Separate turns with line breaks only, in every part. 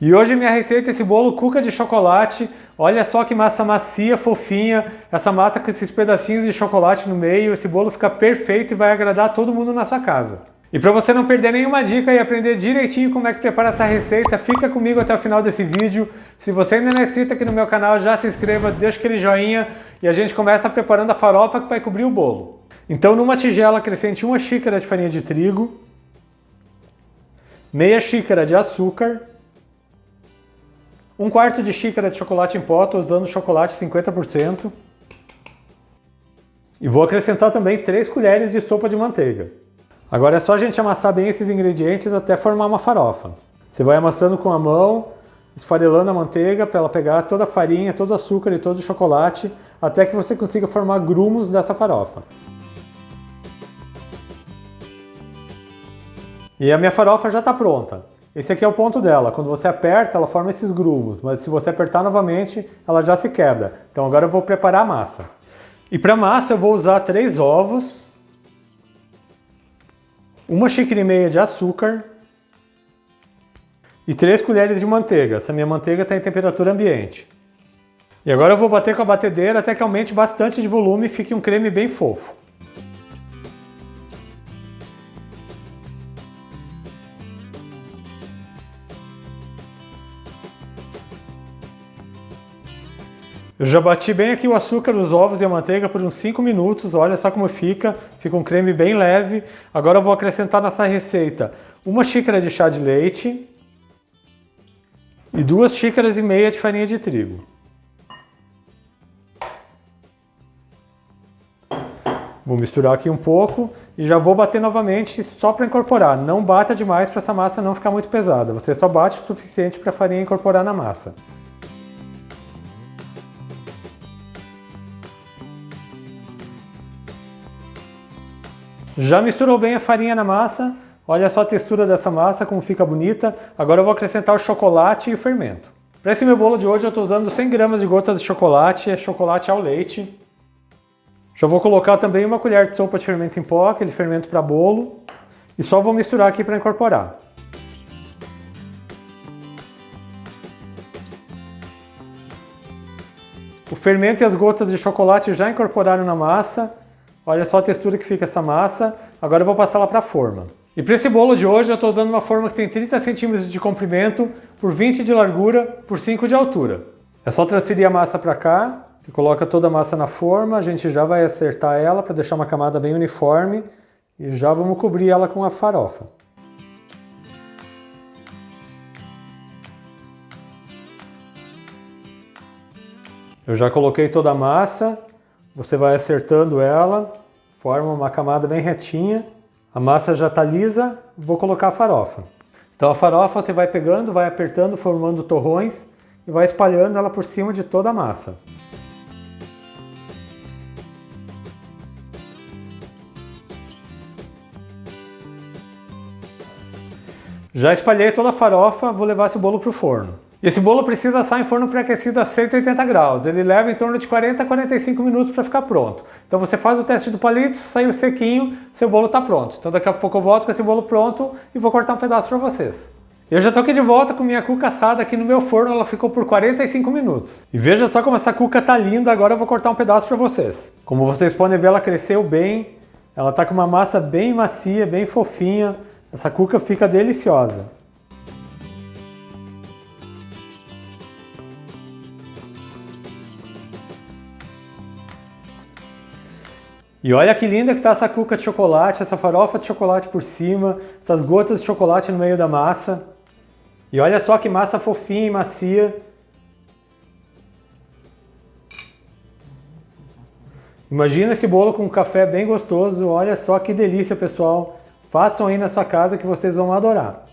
E hoje minha receita é esse bolo cuca de chocolate. Olha só que massa macia, fofinha, essa massa com esses pedacinhos de chocolate no meio. Esse bolo fica perfeito e vai agradar todo mundo na sua casa. E para você não perder nenhuma dica e aprender direitinho como é que prepara essa receita, fica comigo até o final desse vídeo. Se você ainda não é inscrito aqui no meu canal, já se inscreva, deixa aquele joinha e a gente começa preparando a farofa que vai cobrir o bolo. Então numa tigela acrescente 1 xícara de farinha de trigo, meia xícara de açúcar, 1/4 de xícara de chocolate em pó, estou usando chocolate 50%. E vou acrescentar também 3 colheres de sopa de manteiga. Agora é só a gente amassar bem esses ingredientes até formar uma farofa. Você vai amassando com a mão, esfarelando a manteiga para ela pegar toda a farinha, todo o açúcar e todo o chocolate, até que você consiga formar grumos dessa farofa. E a minha farofa já está pronta. Esse aqui é o ponto dela. Quando você aperta, ela forma esses grumos, mas se você apertar novamente, ela já se quebra. Então agora eu vou preparar a massa. E para a massa eu vou usar 3 ovos, 1,5 xícara de açúcar e 3 colheres de manteiga. Essa minha manteiga está em temperatura ambiente. E agora eu vou bater com a batedeira até que aumente bastante de volume e fique um creme bem fofo. Eu já bati bem aqui o açúcar, os ovos e a manteiga por uns 5 minutos, olha só como fica um creme bem leve. Agora eu vou acrescentar nessa receita 1 xícara de chá de leite e 2,5 xícaras de farinha de trigo. Vou misturar aqui um pouco e já vou bater novamente só para incorporar. Não bata demais para essa massa não ficar muito pesada, você só bate o suficiente para a farinha incorporar na massa. Já misturou bem a farinha na massa, olha só a textura dessa massa, como fica bonita. Agora eu vou acrescentar o chocolate e o fermento. Para esse meu bolo de hoje eu estou usando 100 gramas de gotas de chocolate, é chocolate ao leite. Já vou colocar também 1 colher de sopa de fermento em pó, aquele fermento para bolo. E só vou misturar aqui para incorporar. O fermento e as gotas de chocolate já incorporaram na massa. Olha só a textura que fica essa massa. Agora eu vou passar ela para a forma. E para esse bolo de hoje eu estou usando uma forma que tem 30 centímetros de comprimento, por 20 de largura, por 5 de altura. É só transferir a massa para cá, e coloca toda a massa na forma, a gente já vai acertar ela para deixar uma camada bem uniforme e já vamos cobrir ela com a farofa. Eu já coloquei toda a massa. Você vai acertando ela, forma uma camada bem retinha. A massa já está lisa, vou colocar a farofa. Então a farofa você vai pegando, vai apertando, formando torrões e vai espalhando ela por cima de toda a massa. Já espalhei toda a farofa, vou levar esse bolo para o forno. Esse bolo precisa assar em forno pré-aquecido a 180 graus. Ele leva em torno de 40 a 45 minutos para ficar pronto. Então você faz o teste do palito, saiu sequinho, seu bolo está pronto. Então daqui a pouco eu volto com esse bolo pronto e vou cortar um pedaço para vocês. Eu já estou aqui de volta com minha cuca assada aqui no meu forno, ela ficou por 45 minutos. E veja só como essa cuca tá linda, agora eu vou cortar um pedaço para vocês. Como vocês podem ver, ela cresceu bem, ela está com uma massa bem macia, bem fofinha. Essa cuca fica deliciosa. E olha que linda que está essa cuca de chocolate, essa farofa de chocolate por cima, essas gotas de chocolate no meio da massa. E olha só que massa fofinha e macia. Imagina esse bolo com um café bem gostoso, olha só que delícia, pessoal. Façam aí na sua casa que vocês vão adorar.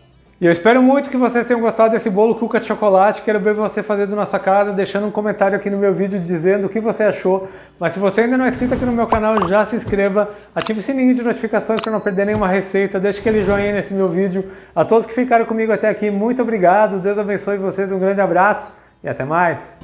E eu espero muito que vocês tenham gostado desse bolo cuca de chocolate. Quero ver você fazendo na sua casa, deixando um comentário aqui no meu vídeo dizendo o que você achou. Mas se você ainda não é inscrito aqui no meu canal, já se inscreva, ative o sininho de notificações para não perder nenhuma receita, deixe aquele joinha nesse meu vídeo. A todos que ficaram comigo até aqui, muito obrigado, Deus abençoe vocês, um grande abraço e até mais!